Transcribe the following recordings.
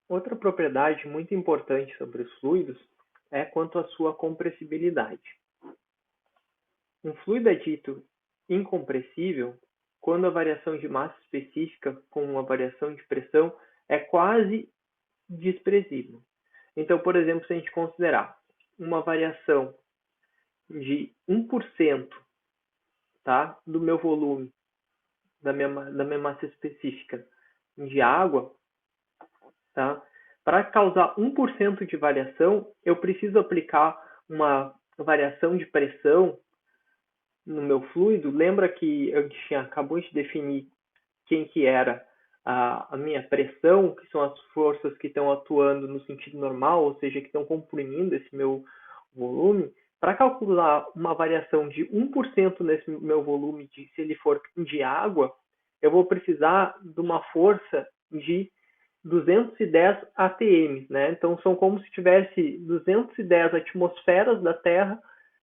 Outra propriedade muito importante sobre os fluidos é quanto à sua compressibilidade. Um fluido é dito incompressível quando a variação de massa específica com uma variação de pressão é quase desprezível. Então, por exemplo, se a gente considerar uma variação de 1%, tá, do meu volume, da minha massa específica de água, tá? Para causar 1% de variação, eu preciso aplicar uma variação de pressão no meu fluido. Lembra que acabou de definir quem que era a minha pressão, que são as forças que estão atuando no sentido normal, ou seja, que estão comprimindo esse meu volume. Para calcular uma variação de 1% nesse meu volume, se ele for de água, eu vou precisar de uma força de 210 atm, né? Então são como se tivesse 210 atmosferas da Terra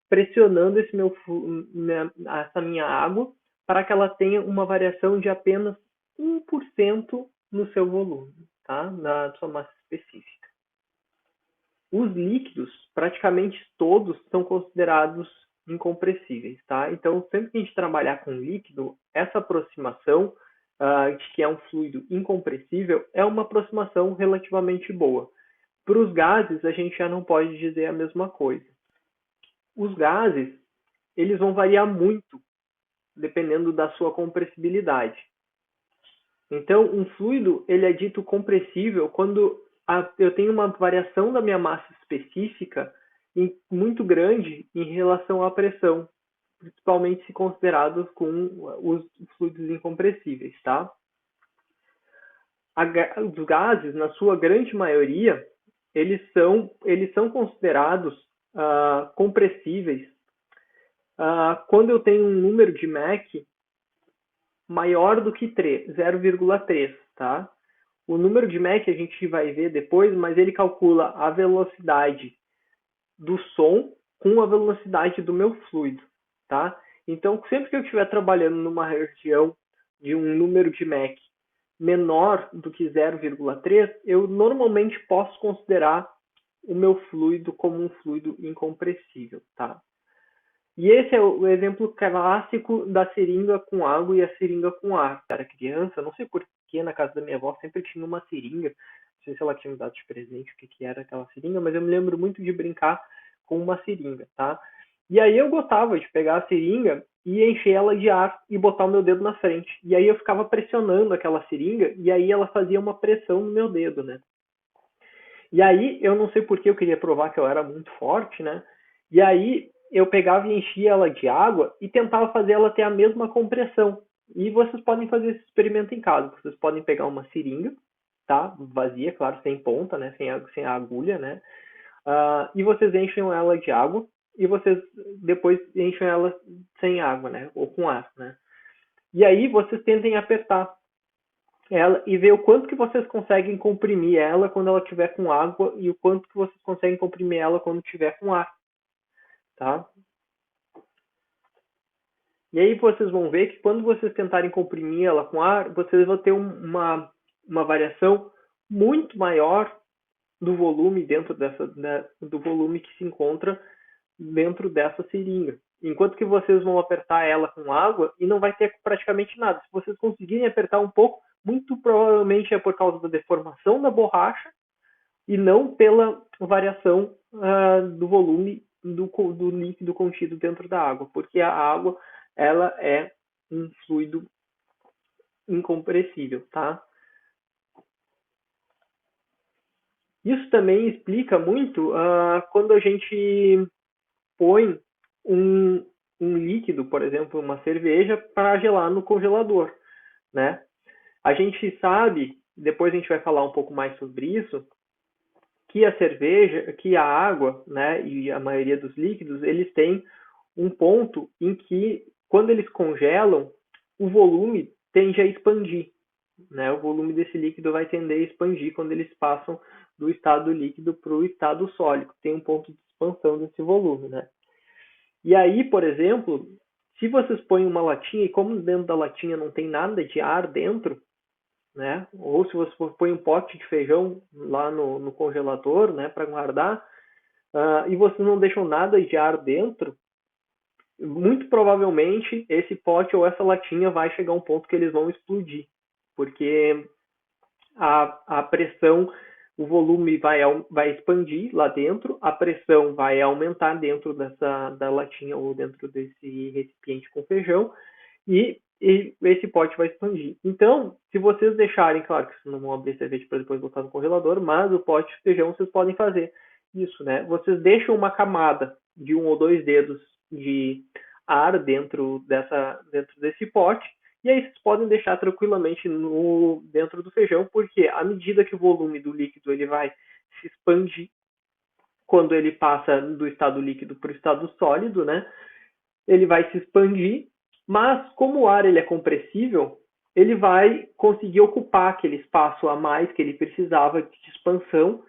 pressionando essa minha água para que ela tenha uma variação de apenas 1% no seu volume, tá? Na sua massa específica. Os líquidos, praticamente todos, são considerados incompressíveis, tá? Então, sempre que a gente trabalhar com líquido, essa aproximação de que é um fluido incompressível é uma aproximação relativamente boa. Para os gases, a gente já não pode dizer a mesma coisa. Os gases, eles vão variar muito dependendo da sua compressibilidade. Então, um fluido ele é dito compressível quando eu tenho uma variação da minha massa específica muito grande em relação à pressão, principalmente se considerados com os fluidos incompressíveis, tá? Os gases, na sua grande maioria, eles são considerados compressíveis quando eu tenho um número de Mach maior do que 0,3, tá? O número de Mach a gente vai ver depois, mas ele calcula a velocidade do som com a velocidade do meu fluido, tá? Então, sempre que eu estiver trabalhando numa região de um número de Mach menor do que 0,3, eu normalmente posso considerar o meu fluido como um fluido incompressível, tá? E esse é o exemplo clássico da seringa com água e a seringa com ar. Eu era criança, não sei porquê, na casa da minha avó sempre tinha uma seringa. Não sei se ela tinha me dado de presente o que era aquela seringa, mas eu me lembro muito de brincar com uma seringa, tá? E aí eu gostava de pegar a seringa e encher ela de ar e botar o meu dedo na frente. E aí eu ficava pressionando aquela seringa e aí ela fazia uma pressão no meu dedo, né? E aí eu não sei porque eu queria provar que eu era muito forte, né? E aí eu pegava e enchia ela de água e tentava fazer ela ter a mesma compressão. E vocês podem fazer esse experimento em casa. Vocês podem pegar uma seringa, tá? Vazia, claro, sem ponta, né? Sem a agulha, né? E vocês enchem ela de água e vocês depois enchem ela sem água, né? Ou com ar, né? E aí vocês tentem apertar ela e ver o quanto que vocês conseguem comprimir ela quando ela estiver com água e o quanto que vocês conseguem comprimir ela quando estiver com ar, tá? E aí vocês vão ver que quando vocês tentarem comprimir ela com ar, vocês vão ter uma variação muito maior do volume do volume que se encontra dentro dessa seringa. Enquanto que vocês vão apertar ela com água e não vai ter praticamente nada. Se vocês conseguirem apertar um pouco, muito provavelmente é por causa da deformação da borracha e não pela variação do volume do líquido contido dentro da água, porque a água ela é um fluido incompressível, tá? Isso também explica muito quando a gente põe um, um líquido, por exemplo, uma cerveja, para gelar no congelador, né? A gente sabe, depois a gente vai falar um pouco mais sobre isso, que a cerveja, que a água, né, e a maioria dos líquidos, eles têm um ponto em que, quando eles congelam, o volume tende a expandir, né? O volume desse líquido vai tender a expandir quando eles passam do estado líquido para o estado sólido. Tem um ponto de expansão desse volume, né? E aí, por exemplo, se vocês põem uma latinha e como dentro da latinha não tem nada de ar dentro, né? Ou se você põe um pote de feijão lá no congelador, né, para guardar, e vocês não deixam nada de ar dentro, muito provavelmente esse pote ou essa latinha vai chegar a um ponto que eles vão explodir, porque a pressão, o volume vai expandir lá dentro, a pressão vai aumentar dentro da latinha ou dentro desse recipiente com feijão, e esse pote vai expandir. Então, se vocês deixarem, claro que vocês não vão abrir cerveja para depois botar no congelador, mas o pote de feijão vocês podem fazer isso, né? Vocês deixam uma camada de 1 ou 2 dedos de ar dentro desse pote, e aí vocês podem deixar tranquilamente dentro do feijão, porque à medida que o volume do líquido ele vai se expandir, quando ele passa do estado líquido para o estado sólido, né? Ele vai se expandir, mas como o ar ele é compressível, ele vai conseguir ocupar aquele espaço a mais que ele precisava de expansão,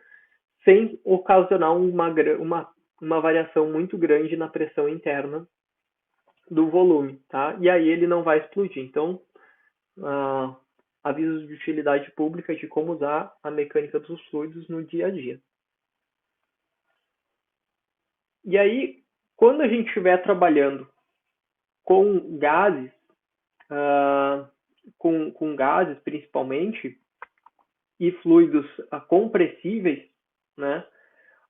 sem ocasionar uma variação muito grande na pressão interna do volume, tá? E aí ele não vai explodir. Então, avisos de utilidade pública de como usar a mecânica dos fluidos no dia a dia. E aí, quando a gente estiver trabalhando com gases, com gases principalmente, e fluidos compressíveis, né,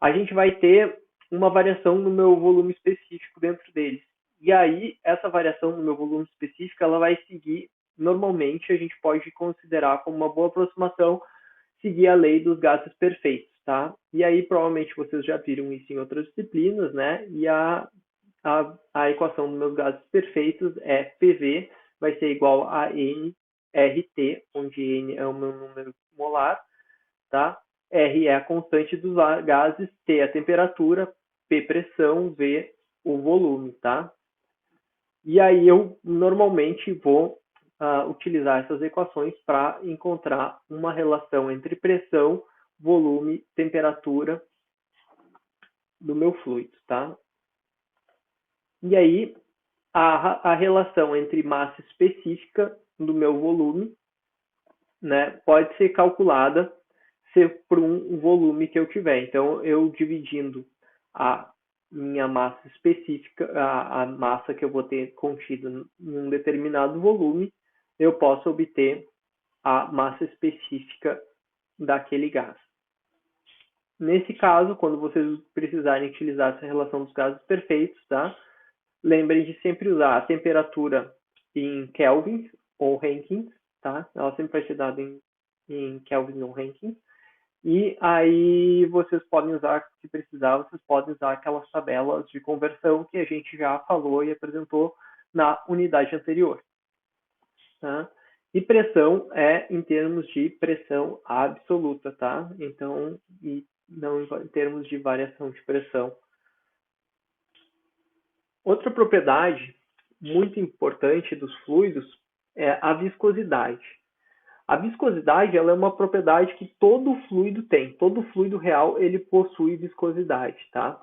a gente vai ter uma variação no meu volume específico dentro deles. E aí, essa variação no meu volume específico, ela vai seguir, normalmente, a gente pode considerar como uma boa aproximação, seguir a lei dos gases perfeitos, tá? E aí, provavelmente, vocês já viram isso em outras disciplinas, né? E a equação dos meus gases perfeitos é PV vai ser igual a nRT, onde N é o meu número molar, tá? R é a constante dos gases, T é a temperatura, P pressão, V o volume, tá? E aí eu normalmente vou utilizar essas equações para encontrar uma relação entre pressão, volume, temperatura do meu fluido, tá? E aí a relação entre massa específica do meu volume, né, pode ser calculada por um volume que eu tiver. Então, eu dividindo a minha massa específica, a massa que eu vou ter contido em um determinado volume, eu posso obter a massa específica daquele gás. Nesse caso, quando vocês precisarem utilizar essa relação dos gases perfeitos, tá? Lembrem de sempre usar a temperatura em kelvins ou rankings, tá? Ela sempre vai ser dada em kelvins ou rankings. E aí vocês podem usar, se precisar, vocês podem usar aquelas tabelas de conversão que a gente já falou e apresentou na unidade anterior. Tá? E pressão é em termos de pressão absoluta, tá? Então, e não em termos de variação de pressão. Outra propriedade muito importante dos fluidos é a viscosidade. A viscosidade ela é uma propriedade que todo fluido tem. Todo fluido real ele possui viscosidade, tá?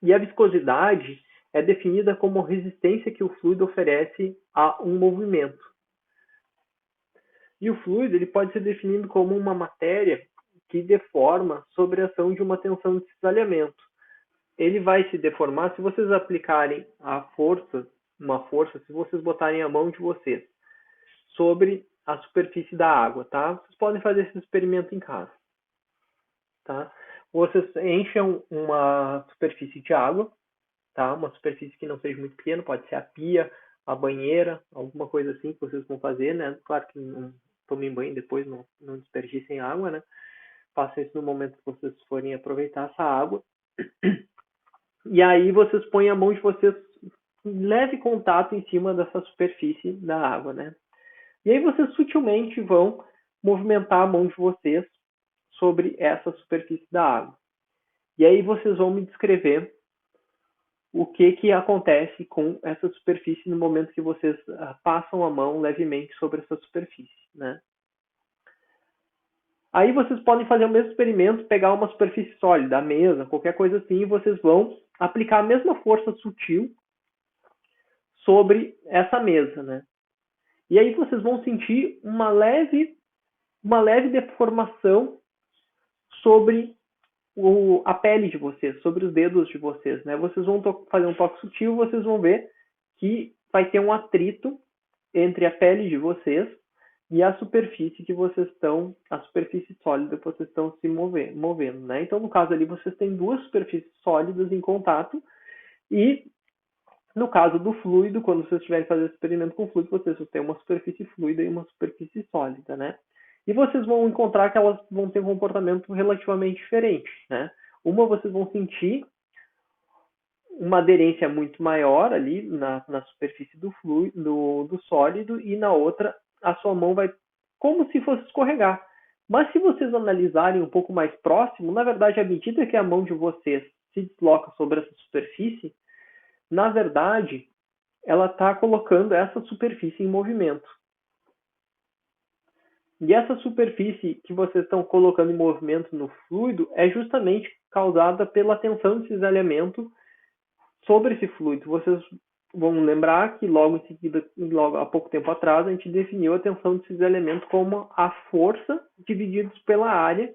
E a viscosidade é definida como a resistência que o fluido oferece a um movimento. E o fluido ele pode ser definido como uma matéria que deforma sob a ação de uma tensão de cisalhamento. Ele vai se deformar se vocês aplicarem uma força, se vocês botarem a mão de vocês sobre a superfície da água, tá? Vocês podem fazer esse experimento em casa, tá? Vocês enchem uma superfície de água, tá? Uma superfície que não seja muito pequena, pode ser a pia, a banheira, alguma coisa assim que vocês vão fazer, né? Claro que não tomem banho depois, não desperdicem água, né? Façam isso no momento que vocês forem aproveitar essa água. E aí vocês põem a mão de vocês em leve contato em cima dessa superfície da água, né? E aí vocês sutilmente vão movimentar a mão de vocês sobre essa superfície da água. E aí vocês vão me descrever o que acontece com essa superfície no momento que vocês passam a mão levemente sobre essa superfície, né? Aí vocês podem fazer o mesmo experimento, pegar uma superfície sólida, a mesa, qualquer coisa assim, e vocês vão aplicar a mesma força sutil sobre essa mesa, né? E aí vocês vão sentir uma leve uma leve deformação sobre a pele de vocês, sobre os dedos de vocês, né? Vocês vão fazer um toque sutil, vocês vão ver que vai ter um atrito entre a pele de vocês e a superfície que vocês estão, a superfície sólida que vocês estão se movendo, né? Então, no caso ali, vocês têm duas superfícies sólidas em contato e no caso do fluido, quando vocês estiverem fazendo experimento com fluido, vocês vão ter uma superfície fluida e uma superfície sólida, né? E vocês vão encontrar que elas vão ter um comportamento relativamente diferente, né? Uma, vocês vão sentir uma aderência muito maior ali na superfície do fluido, do sólido, e na outra a sua mão vai como se fosse escorregar. Mas se vocês analisarem um pouco mais próximo, na verdade, à medida que a mão de vocês se desloca sobre essa superfície, na verdade, ela está colocando essa superfície em movimento. E essa superfície que vocês estão colocando em movimento no fluido é justamente causada pela tensão de cisalhamento sobre esse fluido. Vocês vão lembrar que logo em seguida, logo há pouco tempo atrás, a gente definiu a tensão de cisalhamento como a força dividida pela área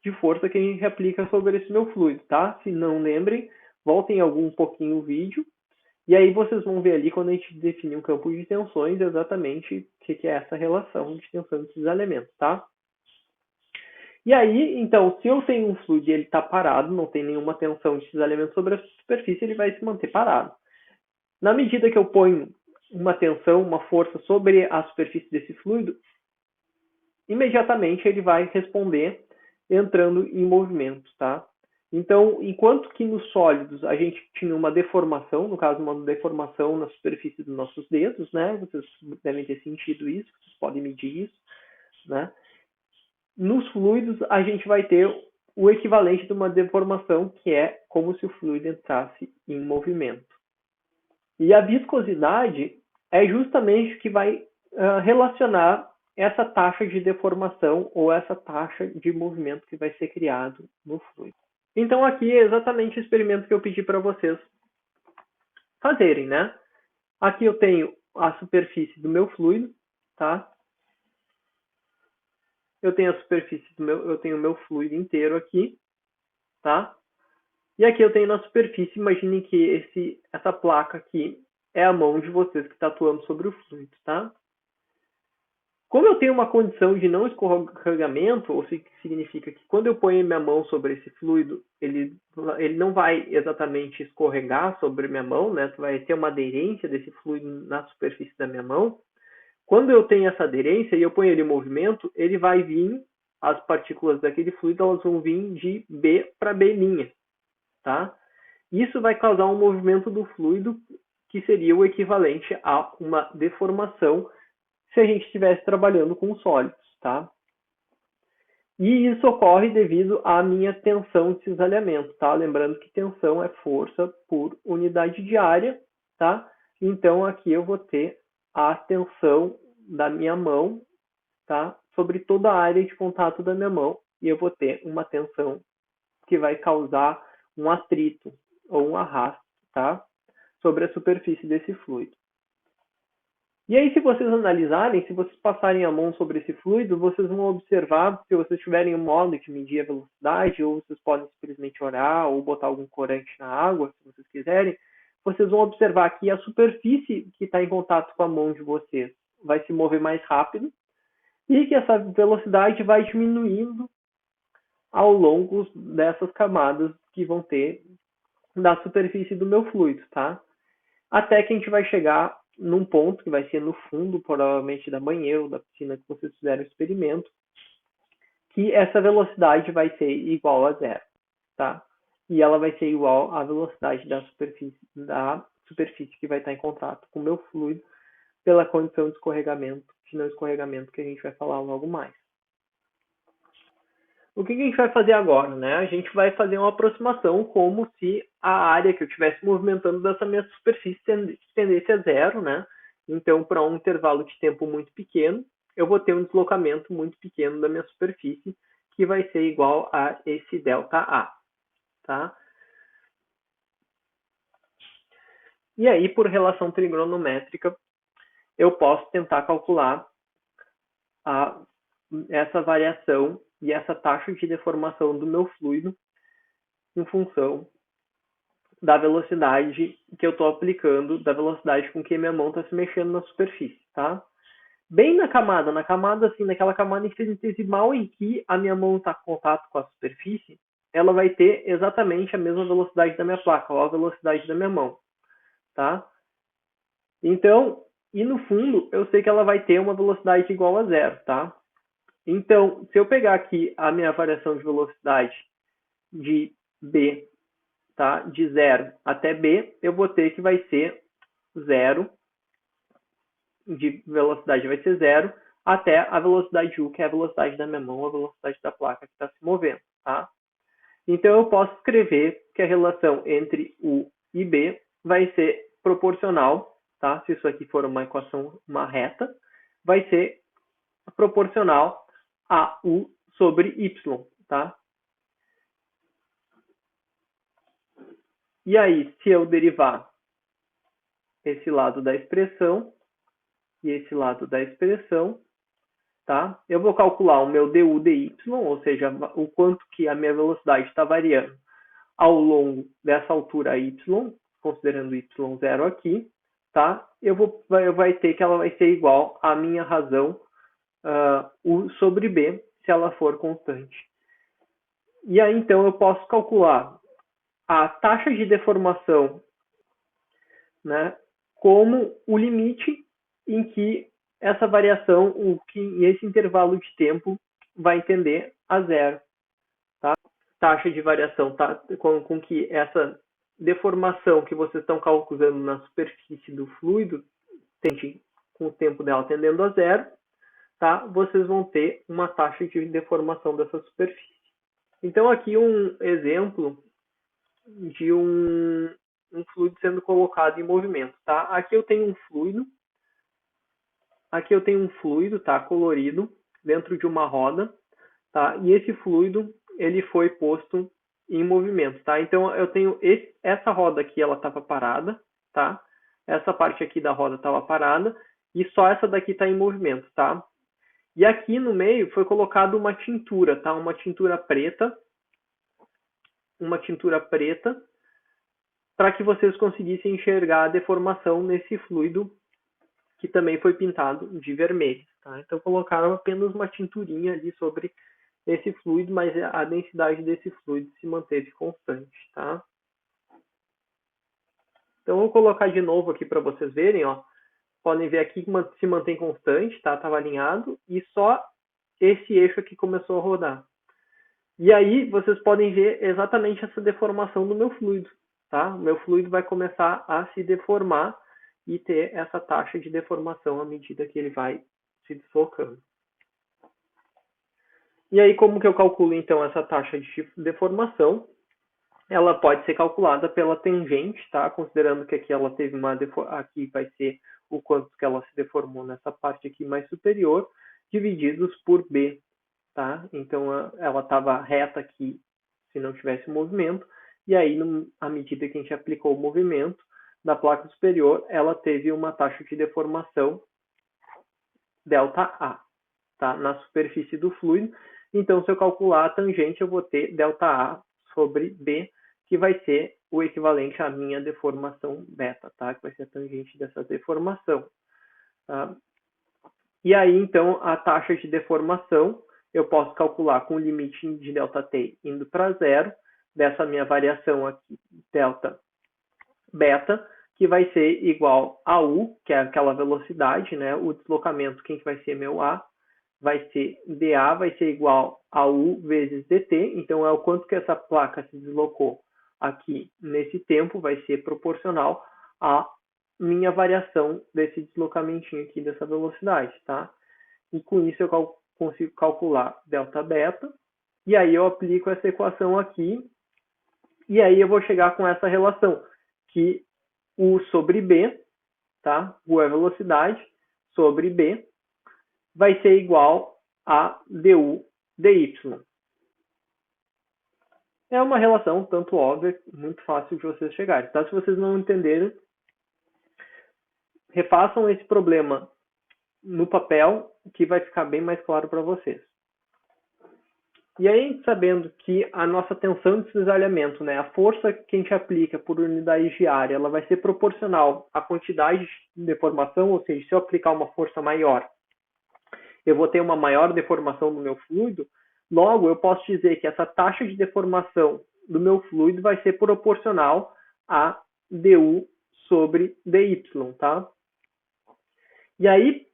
de força que a gente aplica sobre esse meu fluido, tá? Se não lembrem, voltem algum pouquinho o vídeo, e aí vocês vão ver ali, quando a gente definir um campo de tensões, exatamente o que é essa relação de tensão de cisalhamento, tá? E aí, então, se eu tenho um fluido e ele está parado, não tem nenhuma tensão de cisalhamento sobre a superfície, ele vai se manter parado. Na medida que eu ponho uma tensão, uma força sobre a superfície desse fluido, imediatamente ele vai responder entrando em movimento, tá? Então, enquanto que nos sólidos a gente tinha uma deformação, no caso uma deformação na superfície dos nossos dedos, né? Vocês devem ter sentido isso, vocês podem medir isso, né? Nos fluidos a gente vai ter o equivalente de uma deformação, que é como se o fluido entrasse em movimento. E a viscosidade é justamente o que vai relacionar essa taxa de deformação ou essa taxa de movimento que vai ser criado no fluido. Então aqui é exatamente o experimento que eu pedi para vocês fazerem, né? Aqui eu tenho a superfície do meu fluido, tá? Eu tenho a superfície eu tenho o meu fluido inteiro aqui, tá? E aqui eu tenho na superfície, imaginem que essa placa aqui é a mão de vocês que está atuando sobre o fluido, tá? Como eu tenho uma condição de não escorregamento, ou significa que quando eu ponho minha mão sobre esse fluido, ele não vai exatamente escorregar sobre minha mão, né? Vai ter uma aderência desse fluido na superfície da minha mão. Quando eu tenho essa aderência e eu ponho ele em movimento, ele vai vir, as partículas daquele fluido, elas vão vir de B para B', tá? Isso vai causar um movimento do fluido que seria o equivalente a uma deformação se a gente estivesse trabalhando com sólidos, tá? E isso ocorre devido à minha tensão de cisalhamento, tá? Lembrando que tensão é força por unidade de área, tá? Então aqui eu vou ter a tensão da minha mão, tá? Sobre toda a área de contato da minha mão, e eu vou ter uma tensão que vai causar um atrito ou um arrasto, tá? Sobre a superfície desse fluido. E aí, se vocês analisarem, se vocês passarem a mão sobre esse fluido, vocês vão observar, se vocês tiverem um modo de medir a velocidade, ou vocês podem simplesmente olhar ou botar algum corante na água, se vocês quiserem, vocês vão observar que a superfície que está em contato com a mão de vocês vai se mover mais rápido e que essa velocidade vai diminuindo ao longo dessas camadas que vão ter da superfície do meu fluido, tá? Até que a gente vai chegar num ponto que vai ser no fundo, provavelmente da banheira ou da piscina que vocês fizeram o experimento, que essa velocidade vai ser igual a zero, tá? E ela vai ser igual à velocidade da superfície que vai estar em contato com o meu fluido pela condição de escorregamento, de não escorregamento, que a gente vai falar logo mais. O que a gente vai fazer agora, né? A gente vai fazer uma aproximação como se a área que eu estivesse movimentando dessa minha superfície tendesse a zero, né? Então, para um intervalo de tempo muito pequeno, eu vou ter um deslocamento muito pequeno da minha superfície, que vai ser igual a esse ΔA, tá? E aí, por relação trigonométrica, eu posso tentar calcular a essa variação e essa taxa de deformação do meu fluido em função da velocidade que eu estou aplicando, da velocidade com que minha mão está se mexendo na superfície, tá? Bem na camada assim, naquela camada infinitesimal em que a minha mão está em contato com a superfície, ela vai ter exatamente a mesma velocidade da minha placa, ou a velocidade da minha mão, tá? Então, e no fundo, eu sei que ela vai ter uma velocidade igual a zero, tá? Então, se eu pegar aqui a minha variação de velocidade de B, tá? De 0 até B, eu vou ter que vai ser 0, de velocidade vai ser 0, até a velocidade U, que é a velocidade da minha mão, a velocidade da placa que está se movendo, tá? Então, eu posso escrever que a relação entre U e B vai ser proporcional, tá? Se isso aqui for uma equação, uma reta, vai ser proporcional a U sobre Y, tá? E aí, se eu derivar esse lado da expressão e esse lado da expressão, tá? Eu vou calcular o meu du dy, ou seja, o quanto que a minha velocidade está variando ao longo dessa altura y, considerando y0 aqui, tá? Vai ter que ela vai ser igual à minha razão u sobre b, se ela for constante. E aí, então, eu posso calcular a taxa de deformação, né, como o limite em que essa variação, esse intervalo de tempo vai tender a zero. Tá? Taxa de variação tá, com que essa deformação que vocês estão calculando na superfície do fluido tende, com o tempo dela tendendo a zero, tá? Vocês vão ter uma taxa de deformação dessa superfície. Então, aqui um exemplo de um fluido sendo colocado em movimento, tá? Aqui eu tenho um fluido, tá, colorido dentro de uma roda, tá? E esse fluido ele foi posto em movimento, tá? Então eu tenho essa roda aqui, ela estava parada, tá? Essa parte aqui da roda estava parada e só essa daqui está em movimento, tá? E aqui no meio foi colocado uma tintura, tá? Uma tintura preta, para que vocês conseguissem enxergar a deformação nesse fluido que também foi pintado de vermelho, tá? Então colocaram apenas uma tinturinha ali sobre esse fluido, mas a densidade desse fluido se manteve constante, tá? Então vou colocar de novo aqui para vocês verem, ó. Podem ver aqui que se mantém constante, tá? Estava alinhado e só esse eixo aqui começou a rodar. E aí vocês podem ver exatamente essa deformação do meu fluido, tá? O meu fluido vai começar a se deformar e ter essa taxa de deformação à medida que ele vai se deslocando. E aí, como que eu calculo, então, essa taxa de deformação? Ela pode ser calculada pela tangente, tá? Considerando que aqui ela teve aqui vai ser o quanto que ela se deformou nessa parte aqui mais superior, divididos por B, tá? Então, ela estava reta aqui se não tivesse movimento, e aí, à medida que a gente aplicou o movimento da placa superior, ela teve uma taxa de deformação ΔA, tá? Na superfície do fluido. Então, se eu calcular a tangente, eu vou ter ΔA sobre B, que vai ser o equivalente à minha deformação beta, tá? Que vai ser a tangente dessa deformação. Tá? E aí, então, a taxa de deformação, eu posso calcular com o limite de ΔT indo para zero, dessa minha variação aqui, delta beta, que vai ser igual a U, que é aquela velocidade, né? O deslocamento, quem vai ser meu A, vai ser dA, vai ser igual a U vezes dt, então é o quanto que essa placa se deslocou aqui nesse tempo, vai ser proporcional à minha variação desse deslocamentinho aqui, dessa velocidade, tá? E com isso eu consigo calcular delta beta, e aí eu aplico essa equação aqui, e aí eu vou chegar com essa relação, que U sobre B, tá? U é velocidade, sobre B, vai ser igual a du dy. É uma relação tanto óbvia, muito fácil de vocês chegarem. Tá? Se vocês não entenderem, refaçam esse problema no papel, que vai ficar bem mais claro para vocês. E aí, sabendo que a nossa tensão de cisalhamento, né, a força que a gente aplica por unidade de área, ela vai ser proporcional à quantidade de deformação, ou seja, se eu aplicar uma força maior, eu vou ter uma maior deformação do meu fluido, logo eu posso dizer que essa taxa de deformação do meu fluido vai ser proporcional a du sobre dy, tá? E aí,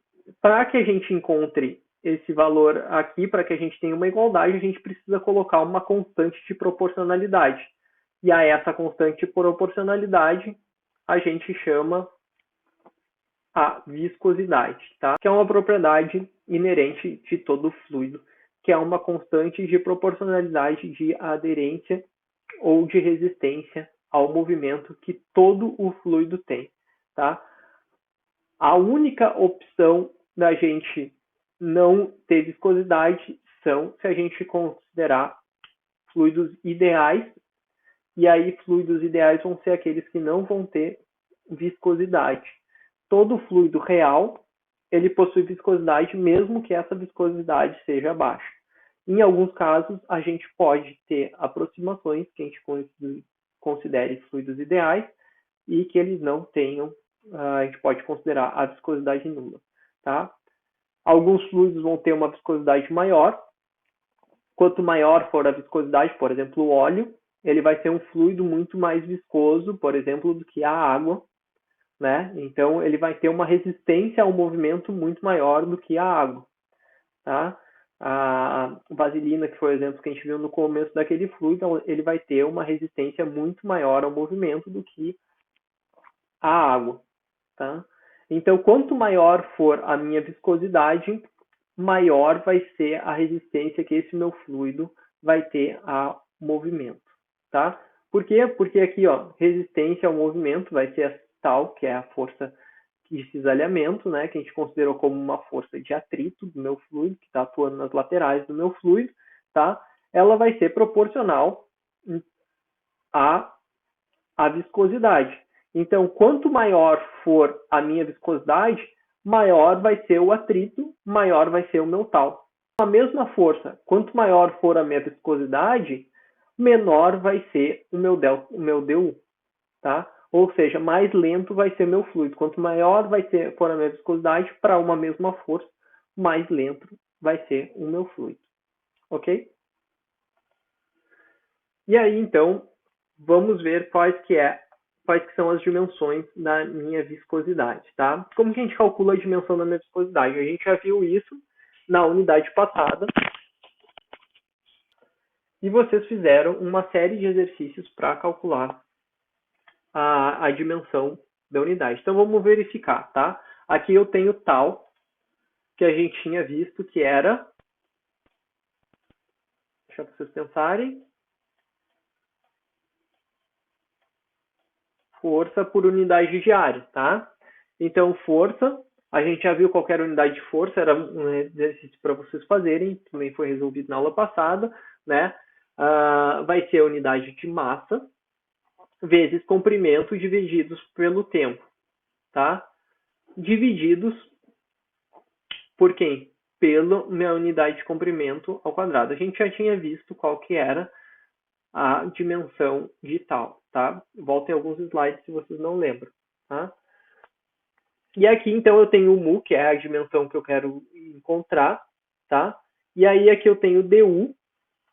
para que a gente encontre esse valor aqui, para que a gente tenha uma igualdade, a gente precisa colocar uma constante de proporcionalidade. E a essa constante de proporcionalidade a gente chama a viscosidade, tá? Que é uma propriedade inerente de todo fluido, que é uma constante de proporcionalidade de aderência ou de resistência ao movimento que todo o fluido tem, tá? A única opção da gente não ter viscosidade são se a gente considerar fluidos ideais, e aí fluidos ideais vão ser aqueles que não vão ter viscosidade. Todo fluido real, ele possui viscosidade, mesmo que essa viscosidade seja baixa. Em alguns casos, a gente pode ter aproximações que a gente considere fluidos ideais e que eles não tenham, a gente pode considerar a viscosidade nula, tá? Alguns fluidos vão ter uma viscosidade maior. Quanto maior for a viscosidade, por exemplo, o óleo, ele vai ser um fluido muito mais viscoso, por exemplo, do que a água, né? Então, ele vai ter uma resistência ao movimento muito maior do que a água, tá? A vaselina, que foi o exemplo que a gente viu no começo daquele fluido, ele vai ter uma resistência muito maior ao movimento do que a água, tá? Então, quanto maior for a minha viscosidade, maior vai ser a resistência que esse meu fluido vai ter a movimento, tá? Por quê? Porque aqui, ó, resistência ao movimento vai ser a tal, que é a força de cisalhamento, né, que a gente considerou como uma força de atrito do meu fluido, que está atuando nas laterais do meu fluido, tá? Ela vai ser proporcional à viscosidade. Então, quanto maior for a minha viscosidade, maior vai ser o atrito, maior vai ser o meu tal. Com a mesma força, quanto maior for a minha viscosidade, menor vai ser o meu du, tá? Ou seja, mais lento vai ser meu fluido. Quanto maior for a minha viscosidade, para uma mesma força, mais lento vai ser o meu fluido. Ok? E aí, então, vamos ver quais que são as dimensões da minha viscosidade, tá? Como que a gente calcula a dimensão da minha viscosidade? A gente já viu isso na unidade passada. E vocês fizeram uma série de exercícios para calcular a dimensão da unidade. Então, vamos verificar, tá? Aqui eu tenho tal, que a gente tinha visto que era... Deixa vocês pensarem. Força por unidade de área, tá? Então, força, a gente já viu qualquer unidade de força, era um exercício para vocês fazerem, também foi resolvido na aula passada, né? Vai ser a unidade de massa vezes comprimento divididos pelo tempo, tá? Divididos por quem? Pela minha unidade de comprimento ao quadrado. A gente já tinha visto qual que era a dimensão de tal, tá? Voltem alguns slides se vocês não lembram, tá? E aqui, então, eu tenho o mu, que é a dimensão que eu quero encontrar, tá? E aí, aqui eu tenho o du.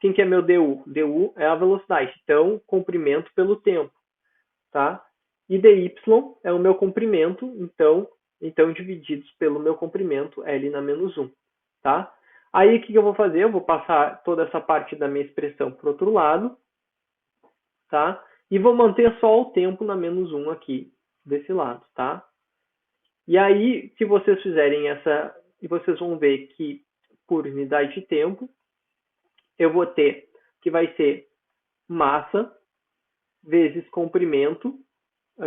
Quem que é meu du? Du é a velocidade, então, comprimento pelo tempo, tá? E dy é o meu comprimento, então divididos pelo meu comprimento, L na menos 1, tá? Aí, o que eu vou fazer? Eu vou passar toda essa parte da minha expressão para o outro lado, tá? E vou manter só o tempo na menos 1 aqui, desse lado, tá? E aí, se vocês fizerem essa, e vocês vão ver que por unidade de tempo, eu vou ter que vai ser massa vezes comprimento,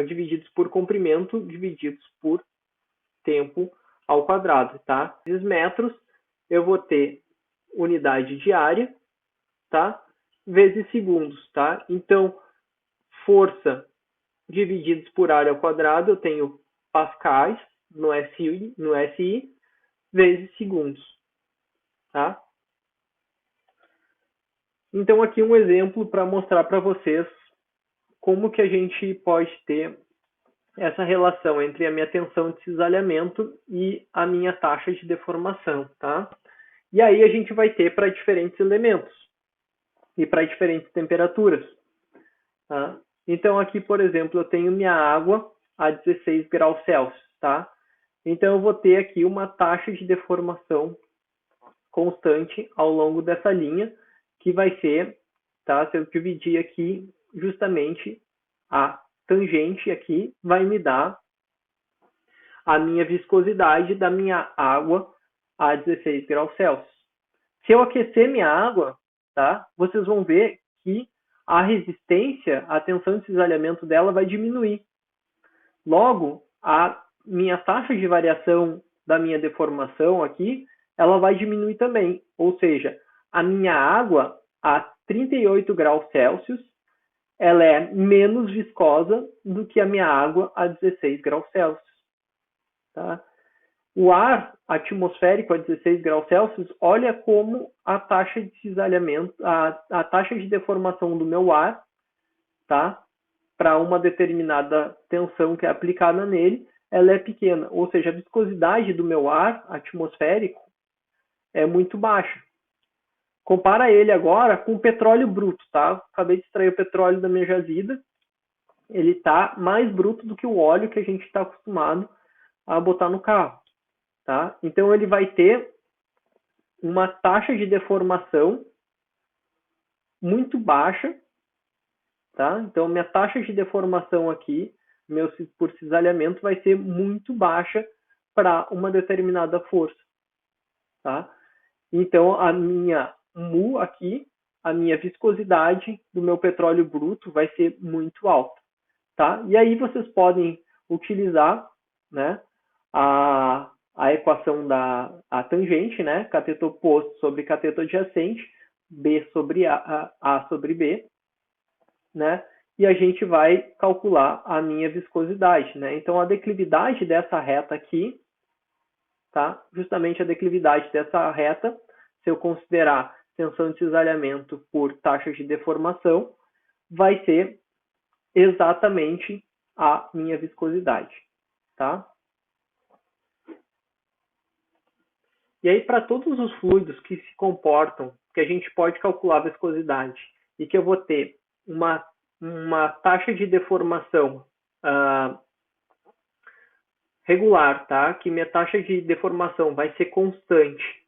divididos por comprimento, divididos por tempo ao quadrado, tá? Esses metros, eu vou ter unidade de área, tá? Vezes segundos, tá? Então, força divididos por área ao quadrado, eu tenho pascais no SI vezes segundos, tá? Então, aqui um exemplo para mostrar para vocês como que a gente pode ter essa relação entre a minha tensão de cisalhamento e a minha taxa de deformação, tá? E aí a gente vai ter para diferentes elementos e para diferentes temperaturas, tá? Então aqui, por exemplo, eu tenho minha água a 16 graus Celsius, tá? Então eu vou ter aqui uma taxa de deformação constante ao longo dessa linha, que vai ser, tá? Se eu dividir aqui justamente a tangente aqui, vai me dar a minha viscosidade da minha água a 16 graus Celsius. Se eu aquecer minha água, tá? Vocês vão ver que a resistência, a tensão de cisalhamento dela vai diminuir. Logo, a minha taxa de variação da minha deformação aqui, ela vai diminuir também. Ou seja, a minha água a 38 graus Celsius, ela é menos viscosa do que a minha água a 16 graus Celsius. Tá? O ar atmosférico a 16 graus Celsius, olha como a taxa de cisalhamento, a taxa de deformação do meu ar, tá? Para uma determinada tensão que é aplicada nele, ela é pequena. Ou seja, a viscosidade do meu ar atmosférico é muito baixa. Compara ele agora com o petróleo bruto, tá? Acabei de extrair o petróleo da minha jazida. Ele está mais bruto do que o óleo que a gente está acostumado a botar no carro, tá? Então ele vai ter uma taxa de deformação muito baixa, tá? Então minha taxa de deformação aqui, meu por cisalhamento, vai ser muito baixa para uma determinada força, tá? Então a minha mu aqui, a minha viscosidade do meu petróleo bruto vai ser muito alta, tá? E aí vocês podem utilizar, né, a equação da tangente, né, cateto oposto sobre cateto adjacente, B sobre A sobre B, né, e a gente vai calcular a minha viscosidade, né? Então a declividade dessa reta aqui, tá? Justamente a declividade dessa reta, se eu considerar tensão de cisalhamento por taxa de deformação, vai ser exatamente a minha viscosidade, tá? E aí, para todos os fluidos que se comportam, que a gente pode calcular a viscosidade e que eu vou ter uma taxa de deformação regular, tá? Que minha taxa de deformação vai ser constante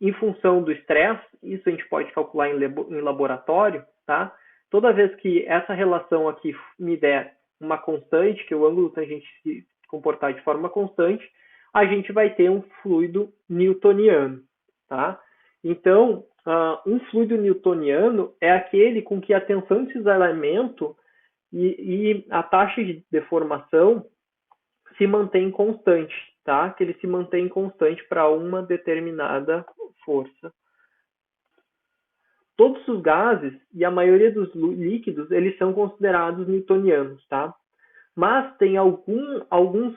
em função do estresse, isso a gente pode calcular em laboratório, tá? Toda vez que essa relação aqui me der uma constante, que o ângulo tangente se comportar de forma constante, a gente vai ter um fluido newtoniano, tá? Então, um fluido newtoniano é aquele com que a tensão de cisalhamento e a taxa de deformação se mantém constante, tá? Que ele se mantém constante para uma determinada força. Todos os gases e a maioria dos líquidos, eles são considerados newtonianos, tá? Mas tem alguns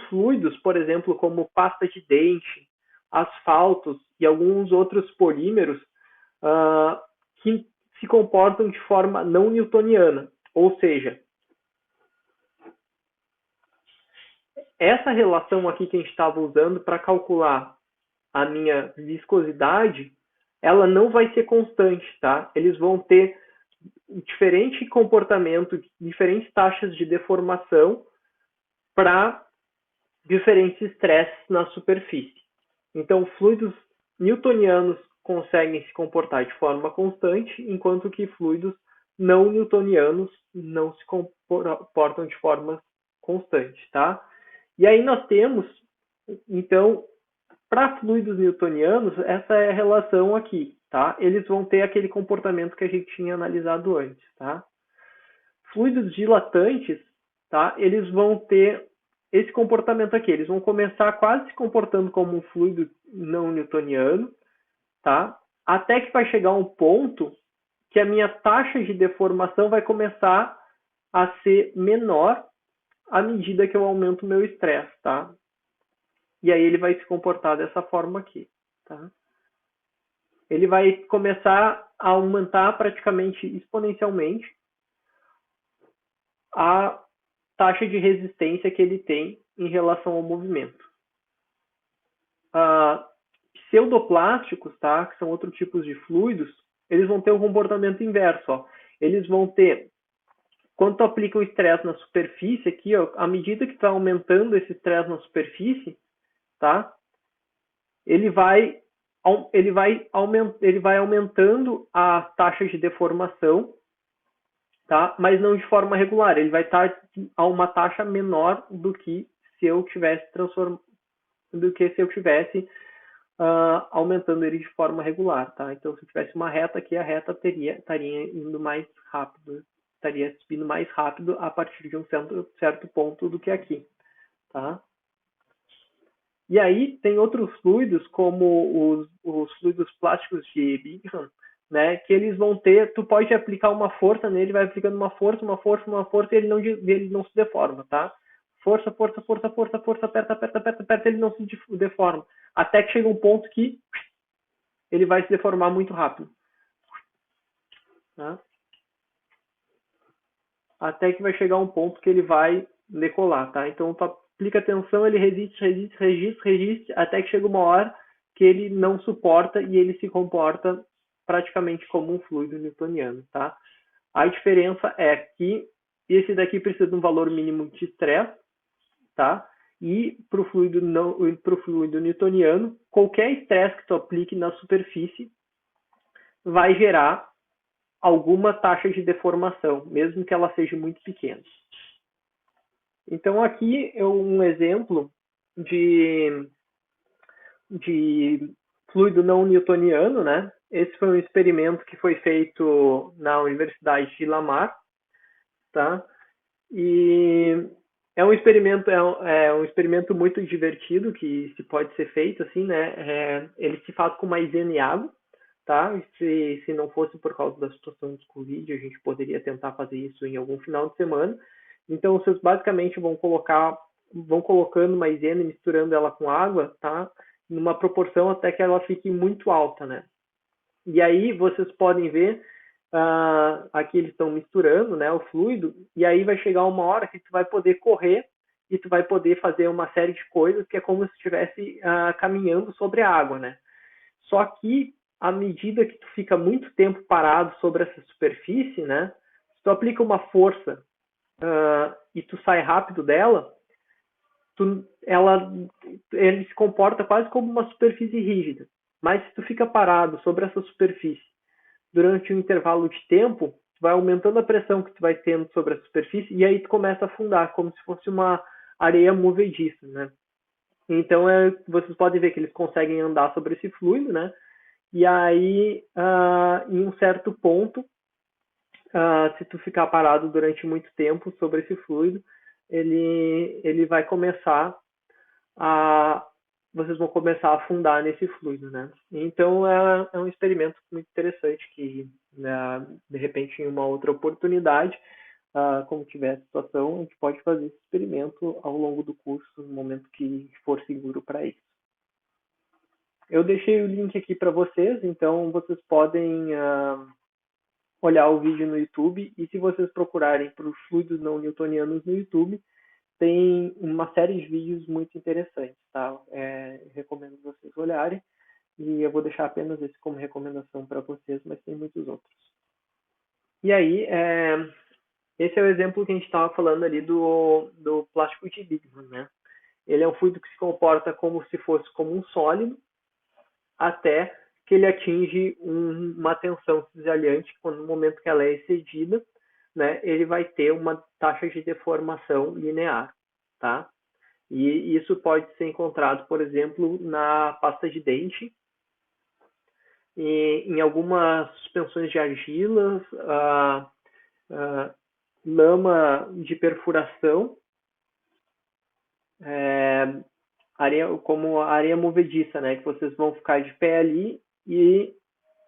fluidos, por exemplo, como pasta de dente, asfaltos e alguns outros polímeros que se comportam de forma não newtoniana. Ou seja, essa relação aqui que a gente estava usando para calcular a minha viscosidade, ela não vai ser constante, tá? Eles vão ter diferente comportamento, diferentes taxas de deformação para diferentes estresses na superfície. Então, fluidos newtonianos conseguem se comportar de forma constante, enquanto que fluidos não newtonianos não se comportam de forma constante, tá? E aí nós temos, então, para fluidos newtonianos, essa é a relação aqui, tá? Eles vão ter aquele comportamento que a gente tinha analisado antes, tá? Fluidos dilatantes, tá? Eles vão ter esse comportamento aqui. Eles vão começar quase se comportando como um fluido não newtoniano, tá? Até que vai chegar um ponto que a minha taxa de deformação vai começar a ser menor à medida que eu aumento o meu estresse, tá? E aí ele vai se comportar dessa forma aqui, tá? ele vai começar a aumentar praticamente exponencialmente a taxa de resistência que ele tem em relação ao movimento. Pseudoplásticos, tá, que são outros tipos de fluidos, eles vão ter um comportamento inverso. Ó. Eles vão ter, quando tu aplica o estresse na superfície aqui, ó, à medida que está aumentando esse estresse na superfície, tá, ele vai aumentando a taxa de deformação, tá, mas não de forma regular. Ele vai estar a uma taxa menor do que se eu tivesse aumentando ele de forma regular, tá? Então, se eu tivesse uma reta aqui, a reta estaria indo mais rápido, estaria subindo mais rápido a partir de um certo ponto do que aqui, tá? E aí tem outros fluidos, como os fluidos plásticos de Bingham, né? Que eles vão ter, tu pode aplicar uma força nele, vai aplicando uma força, e ele não se deforma, tá? Força, aperta, ele não se deforma. Até que chega um ponto que ele vai se deformar muito rápido. Tá? Até que vai chegar um ponto que ele vai decolar, tá? Então, tu aplica tensão, ele resiste, até que chega uma hora que ele não suporta e ele se comporta praticamente como um fluido newtoniano, tá? A diferença é que esse daqui precisa de um valor mínimo de estresse, tá? E para o fluido newtoniano, qualquer estresse que tu aplique na superfície vai gerar alguma taxa de deformação, mesmo que ela seja muito pequena. Então aqui é um exemplo de fluido não newtoniano, né? Esse foi um experimento que foi feito na Universidade de Lamar, tá? E é um experimento muito divertido que se pode ser feito assim, né? Ele se faz com maisena e água, tá? Se não fosse por causa da situação do Covid, a gente poderia tentar fazer isso em algum final de semana. Então vocês basicamente vão colocando maisena e misturando ela com água, tá? Numa proporção até que ela fique muito alta, né? E aí vocês podem ver, aqui eles estão misturando, né, o fluido, e aí vai chegar uma hora que tu vai poder correr e tu vai poder fazer uma série de coisas que é como se estivesse caminhando sobre a água, né? Só que à medida que tu fica muito tempo parado sobre essa superfície, né, se tu aplica uma força e tu sai rápido dela, ele se comporta quase como uma superfície rígida. Mas se tu fica parado sobre essa superfície durante um intervalo de tempo, tu vai aumentando a pressão que tu vai tendo sobre a superfície e aí tu começa a afundar, como se fosse uma areia movediça, né? Então, vocês podem ver que eles conseguem andar sobre esse fluido, né? E aí, em um certo ponto, se tu ficar parado durante muito tempo sobre esse fluido, ele vai começar vocês vão começar a afundar nesse fluido, né? Então é um experimento muito interessante que, né, de repente, em uma outra oportunidade, como tiver a situação, a gente pode fazer esse experimento ao longo do curso, no momento que for seguro para isso. Eu deixei o link aqui para vocês, então vocês podem olhar o vídeo no YouTube, e se vocês procurarem por fluidos não newtonianos no YouTube, tem uma série de vídeos muito interessantes, tá? Recomendo vocês olharem, e eu vou deixar apenas esse como recomendação para vocês, mas tem muitos outros. E aí, esse é o exemplo que a gente estava falando ali do plástico de Bingham, né? Ele é um fluido que se comporta como se fosse como um sólido, até que ele atinge uma tensão cisalhante, quando no momento que ela é excedida, né, ele vai ter uma taxa de deformação linear, tá? E isso pode ser encontrado, por exemplo, na pasta de dente, e em algumas suspensões de argilas, lama de perfuração, como a areia movediça, né? Que vocês vão ficar de pé ali e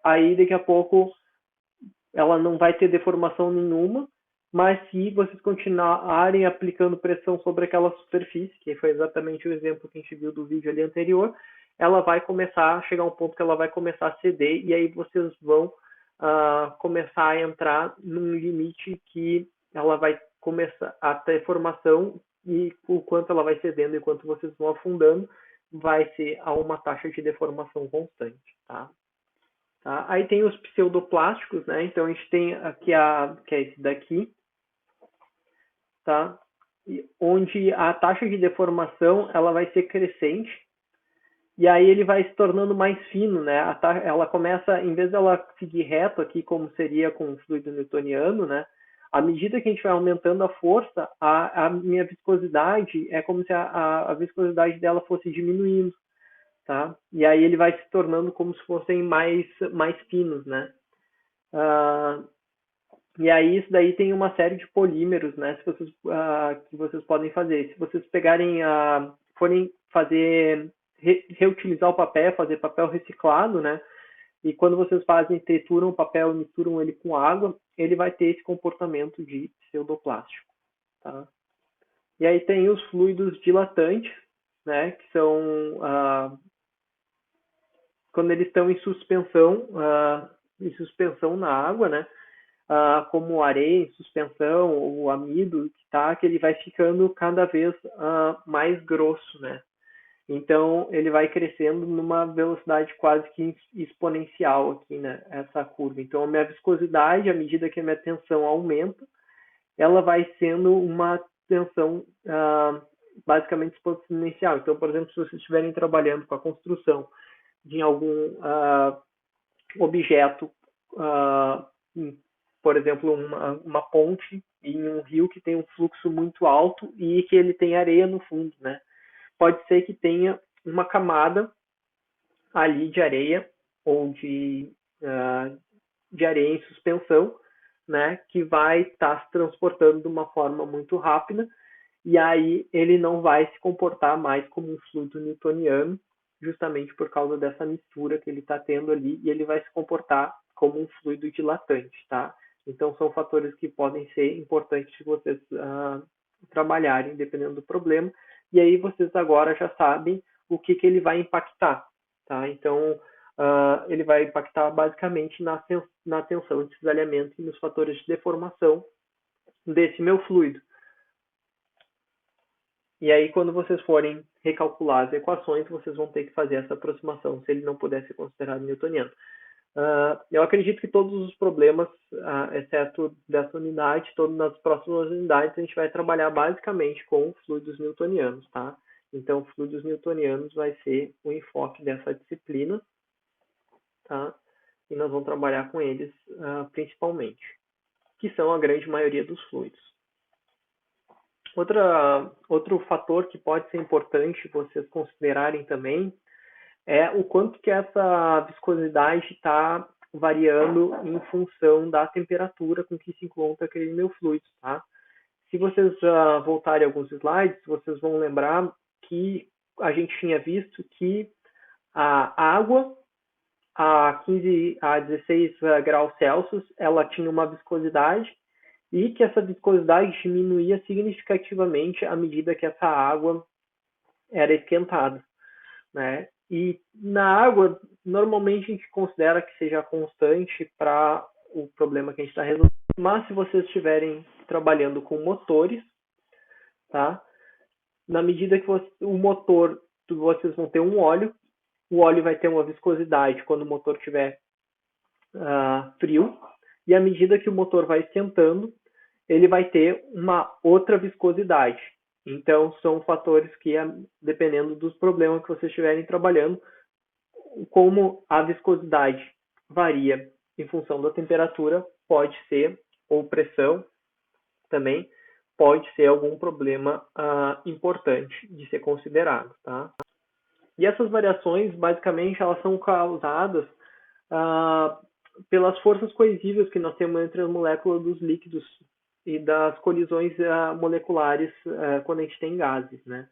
aí daqui a pouco ela não vai ter deformação nenhuma, mas se vocês continuarem aplicando pressão sobre aquela superfície, que foi exatamente o exemplo que a gente viu do vídeo ali anterior, ela vai começar a chegar a um ponto que ela vai começar a ceder, e aí vocês vão começar a entrar num limite que ela vai começar a ter formação, e o quanto ela vai cedendo e quanto vocês vão afundando vai ser a uma taxa de deformação constante, tá? Tá? Aí tem os pseudoplásticos, né? Então a gente tem aqui que é esse daqui, tá? Onde a taxa de deformação ela vai ser crescente, e aí ele vai se tornando mais fino, né? Ela começa, em vez dela seguir reto aqui, como seria com o fluido newtoniano, né? À medida que a gente vai aumentando a força, a minha viscosidade é como se a viscosidade dela fosse diminuindo, tá? E aí ele vai se tornando como se fossem mais finos, né? E aí isso daí tem uma série de polímeros, né? Que vocês podem fazer. Se vocês pegarem, forem fazer reutilizar o papel, fazer papel reciclado, né? E quando vocês trituram o papel, misturam ele com água, ele vai ter esse comportamento de pseudoplástico, tá? E aí tem os fluidos dilatantes, né? Que são quando eles estão em suspensão na água, né? Como areia em suspensão, ou amido, que ele vai ficando cada vez mais grosso, né? Então, ele vai crescendo numa velocidade quase que exponencial aqui, né? Essa curva. Então, a minha viscosidade, à medida que a minha tensão aumenta, ela vai sendo uma tensão basicamente exponencial. Então, por exemplo, se vocês estiverem trabalhando com a construção de algum objeto, por exemplo, uma ponte em um rio que tem um fluxo muito alto e que ele tem areia no fundo, né? Pode ser que tenha uma camada ali de areia ou de areia em suspensão, né, que vai estar se transportando de uma forma muito rápida, e aí ele não vai se comportar mais como um fluido newtoniano, justamente por causa dessa mistura que ele está tendo ali, e ele vai se comportar como um fluido dilatante, tá? Então são fatores que podem ser importantes se vocês trabalharem, dependendo do problema, e aí vocês agora já sabem o que ele vai impactar, tá? Então ele vai impactar basicamente na tensão de cisalhamento e nos fatores de deformação desse meu fluido. E aí, quando vocês forem recalcular as equações, vocês vão ter que fazer essa aproximação, se ele não puder ser considerado newtoniano. Eu acredito que todos os problemas, exceto dessa unidade, todas nas próximas unidades, a gente vai trabalhar basicamente com fluidos newtonianos, tá? Então, fluidos newtonianos vai ser o enfoque dessa disciplina, tá? E nós vamos trabalhar com eles principalmente, que são a grande maioria dos fluidos. Outro fator que pode ser importante vocês considerarem também é o quanto que essa viscosidade está variando em função da temperatura com que se encontra aquele meu fluido, tá? Se vocês voltarem alguns slides, vocês vão lembrar que a gente tinha visto que a água a 16 graus Celsius, ela tinha uma viscosidade, e que essa viscosidade diminuía significativamente à medida que essa água era esquentada, né? E na água, normalmente a gente considera que seja constante para o problema que a gente está resolvendo, mas se vocês estiverem trabalhando com motores, tá? Na medida que o motor, vocês vão ter um óleo, o óleo vai ter uma viscosidade quando o motor estiver frio, e à medida que o motor vai esquentando, ele vai ter uma outra viscosidade. Então, são fatores que, dependendo dos problemas que vocês estiverem trabalhando, como a viscosidade varia em função da temperatura, pode ser, ou pressão também, pode ser algum problema importante de ser considerado, tá? E essas variações, basicamente, elas são causadas pelas forças coesivas que nós temos entre as moléculas dos líquidos e das colisões moleculares quando a gente tem gases, né?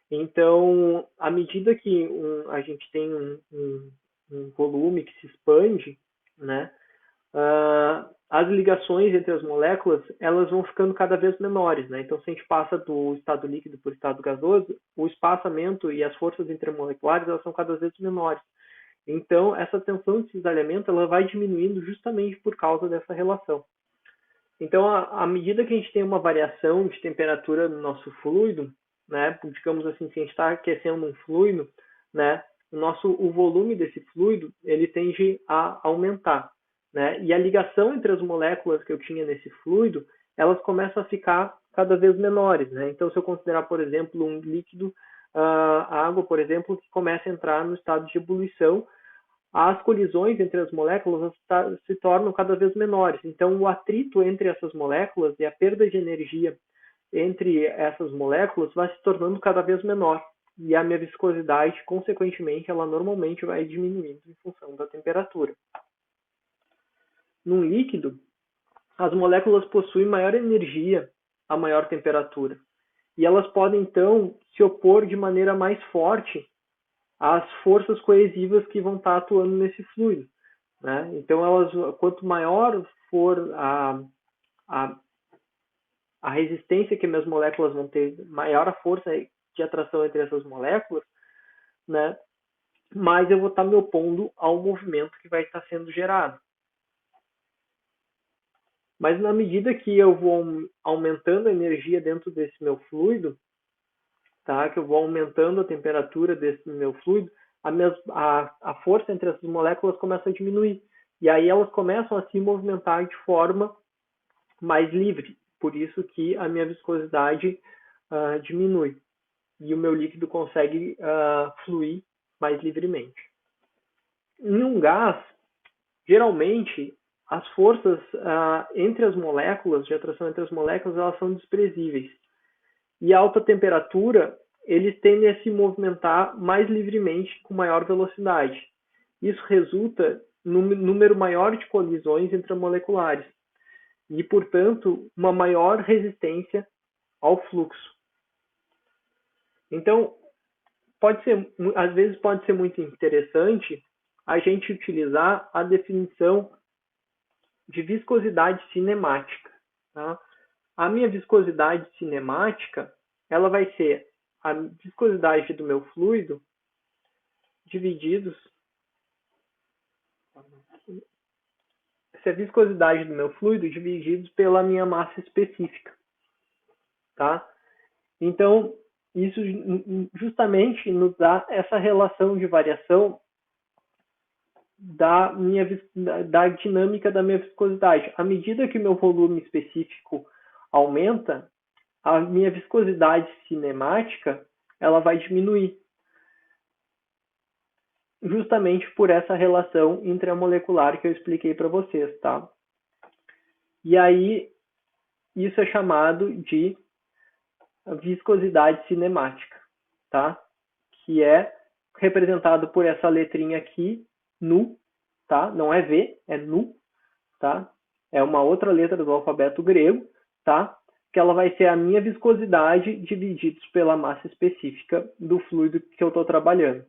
Então, à medida que a gente tem um volume que se expande, né, as ligações entre as moléculas, elas vão ficando cada vez menores, né? Então, se a gente passa do estado líquido para o estado gasoso, o espaçamento e as forças intermoleculares, elas são cada vez menores. Então, essa tensão de cisalhamento, ela vai diminuindo justamente por causa dessa relação. Então, à medida que a gente tem uma variação de temperatura no nosso fluido, né, digamos assim, se a gente está aquecendo um fluido, né, o volume desse fluido, ele tende a aumentar, né, e a ligação entre as moléculas que eu tinha nesse fluido, elas começam a ficar cada vez menores, né. Então, se eu considerar, por exemplo, um líquido, a água, por exemplo, que começa a entrar no estado de ebulição, as colisões entre as moléculas se tornam cada vez menores. Então, o atrito entre essas moléculas e a perda de energia entre essas moléculas vai se tornando cada vez menor. E a minha viscosidade, consequentemente, ela normalmente vai diminuindo em função da temperatura. Num líquido, as moléculas possuem maior energia a maior temperatura. E elas podem, então, se opor de maneira mais forte às forças coesivas que vão estar atuando nesse fluido, né? Então, quanto maior for a resistência que minhas moléculas vão ter, maior a força de atração entre essas moléculas, né? Mais eu vou estar me opondo ao movimento que vai estar sendo gerado. Mas na medida que eu vou aumentando a energia dentro desse meu fluido, tá? Que eu vou aumentando a temperatura desse meu fluido, a força entre essas moléculas começa a diminuir. E aí elas começam a se movimentar de forma mais livre. Por isso que a minha viscosidade diminui. E o meu líquido consegue fluir mais livremente. Em um gás, geralmente, as forças entre as moléculas, de atração entre as moléculas, elas são desprezíveis. E a alta temperatura, eles tendem a se movimentar mais livremente com maior velocidade. Isso resulta num número maior de colisões intramoleculares e, portanto, uma maior resistência ao fluxo. Então, às vezes pode ser muito interessante a gente utilizar a definição de viscosidade cinemática. Tá? A minha viscosidade cinemática, ela vai ser a viscosidade do meu fluido divididos pela minha massa específica, tá? Então, isso justamente nos dá essa relação de variação da dinâmica da minha viscosidade. À medida que o meu volume específico aumenta, a minha viscosidade cinemática ela vai diminuir. Justamente por essa relação intramolecular que eu expliquei para vocês, tá? E aí, isso é chamado de viscosidade cinemática, tá? Que é representado por essa letrinha aqui, nu, tá? Não é V, é nu, tá? É uma outra letra do alfabeto grego, tá? Que ela vai ser a minha viscosidade divididos pela massa específica do fluido que eu estou trabalhando,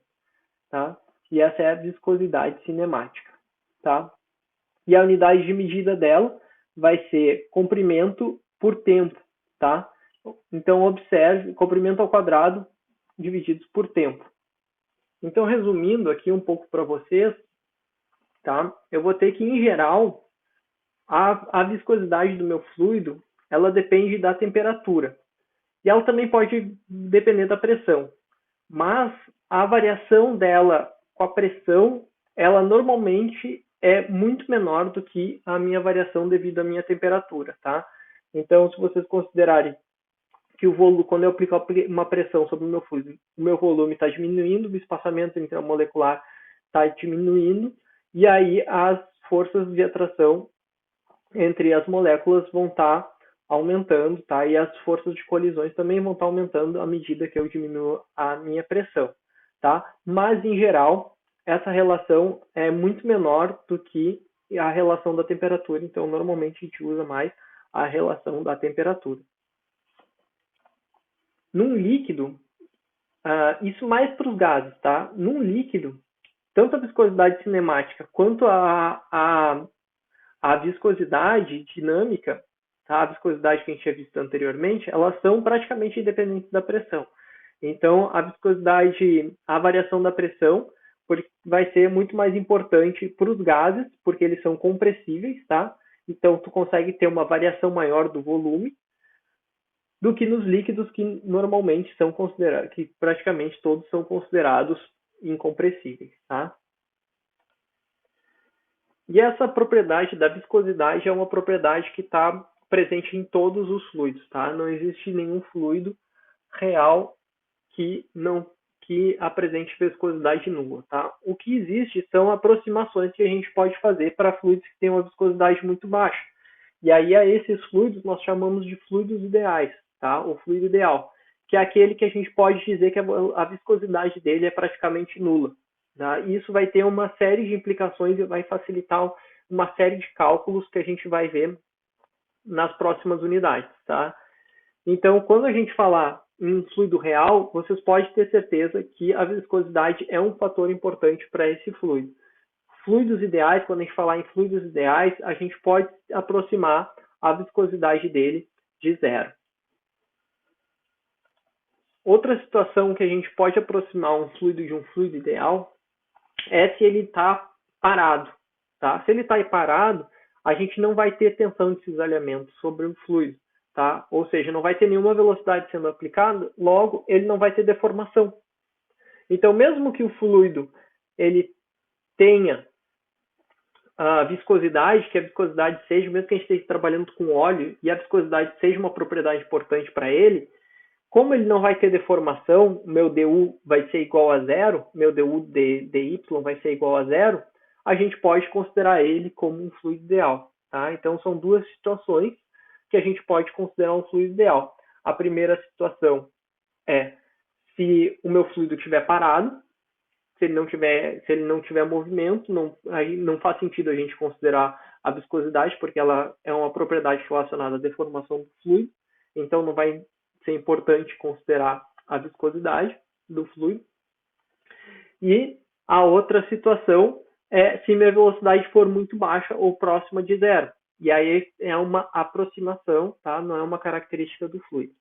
tá? E essa é a viscosidade cinemática, tá? E a unidade de medida dela vai ser comprimento por tempo, tá? Então, observe, comprimento ao quadrado divididos por tempo. Então, resumindo aqui um pouco para vocês, tá? Eu vou ter que, em geral, a viscosidade do meu fluido, ela depende da temperatura. E ela também pode depender da pressão. Mas a variação dela com a pressão, ela normalmente é muito menor do que a minha variação devido à minha temperatura, tá? Então, se vocês considerarem que o volume, quando eu aplicar uma pressão sobre o meu fluido, o meu volume está diminuindo, o espaçamento intramolecular está diminuindo, e aí as forças de atração entre as moléculas vão estar aumentando, tá? E as forças de colisões também vão estar aumentando à medida que eu diminuo a minha pressão, tá? Mas, em geral, essa relação é muito menor do que a relação da temperatura, então, normalmente a gente usa mais a relação da temperatura. Num líquido, isso mais para os gases, tá? Num líquido, tanto a viscosidade cinemática quanto a a viscosidade dinâmica, tá? A viscosidade que a gente tinha visto anteriormente, elas são praticamente independentes da pressão. Então, a viscosidade, a variação da pressão vai ser muito mais importante para os gases, porque eles são compressíveis, tá? Então, tu consegue ter uma variação maior do volume do que nos líquidos que normalmente são considerados, que praticamente todos são considerados incompressíveis, tá? E essa propriedade da viscosidade é uma propriedade que está presente em todos os fluidos, tá? Não existe nenhum fluido real que apresente viscosidade nula, tá? O que existe são aproximações que a gente pode fazer para fluidos que têm uma viscosidade muito baixa. E aí a esses fluidos nós chamamos de fluidos ideais, tá? O fluido ideal, que é aquele que a gente pode dizer que a viscosidade dele é praticamente nula. Tá? E isso vai ter uma série de implicações e vai facilitar uma série de cálculos que a gente vai ver nas próximas unidades, tá? Então, quando a gente falar em fluido real, vocês podem ter certeza que a viscosidade é um fator importante para esse fluido. Fluidos ideais, quando a gente falar em fluidos ideais, a gente pode aproximar a viscosidade dele de zero. Outra situação que a gente pode aproximar um fluido de um fluido ideal é se ele está parado. Tá? Se ele está parado, a gente não vai ter tensão de cisalhamento sobre o fluido. Tá? Ou seja, não vai ter nenhuma velocidade sendo aplicada, logo ele não vai ter deformação. Então, mesmo que o fluido ele tenha a viscosidade, que a viscosidade seja, mesmo que a gente esteja trabalhando com óleo e a viscosidade seja uma propriedade importante para ele, como ele não vai ter deformação, meu du vai ser igual a zero, meu du dy vai ser igual a zero, a gente pode considerar ele como um fluido ideal. Tá? Então, são duas situações que a gente pode considerar um fluido ideal. A primeira situação é se o meu fluido estiver parado, se ele não tiver movimento, aí não faz sentido a gente considerar a viscosidade, porque ela é uma propriedade relacionada à deformação do fluido, então não vai ser importante considerar a viscosidade do fluido. E a outra situação é se minha velocidade for muito baixa ou próxima de zero. E aí é uma aproximação, tá? Não é uma característica do fluido.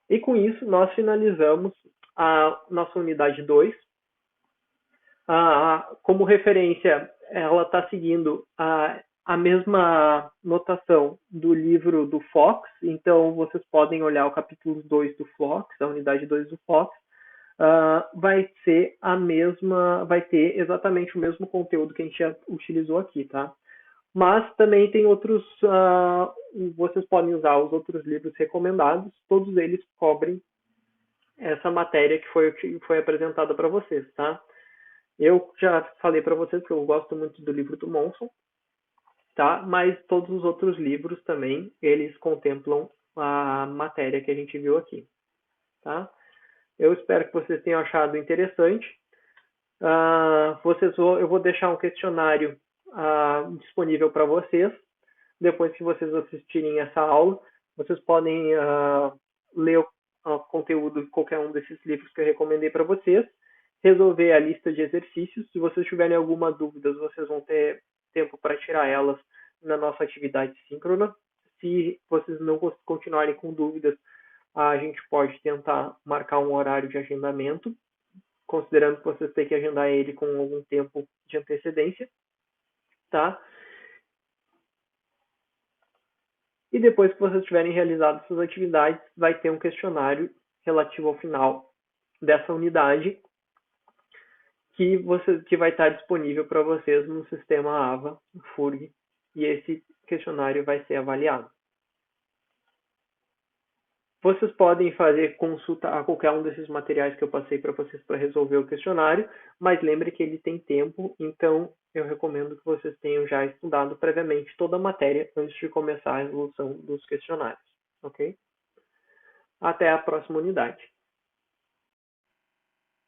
E com isso, nós finalizamos a nossa unidade 2. Como referência, ela está seguindo a mesma notação do livro do Fox, então vocês podem olhar o capítulo 2 do Fox, a unidade 2 do Fox, vai ter exatamente o mesmo conteúdo que a gente já utilizou aqui, tá? Mas também tem outros, vocês podem usar os outros livros recomendados, todos eles cobrem essa matéria que foi apresentada para vocês, tá? Eu já falei para vocês que eu gosto muito do livro do Monson, tá? Mas todos os outros livros também, eles contemplam a matéria que a gente viu aqui, tá? Eu espero que vocês tenham achado interessante. Eu vou deixar um questionário disponível para vocês. Depois que vocês assistirem essa aula, vocês podem ler o conteúdo de qualquer um desses livros que eu recomendei para vocês, resolver a lista de exercícios. Se vocês tiverem alguma dúvida, vocês vão ter tempo para tirar elas na nossa atividade síncrona. Se vocês não continuarem com dúvidas, a gente pode tentar marcar um horário de agendamento, considerando que vocês têm que agendar ele com algum tempo de antecedência, tá? E depois que vocês tiverem realizado essas atividades, vai ter um questionário relativo ao final dessa unidade que vai estar disponível para vocês no sistema AVA, FURG, e esse questionário vai ser avaliado. Vocês podem fazer consulta a qualquer um desses materiais que eu passei para vocês para resolver o questionário, mas lembre que ele tem tempo, então eu recomendo que vocês tenham já estudado previamente toda a matéria antes de começar a resolução dos questionários, ok? Até a próxima unidade.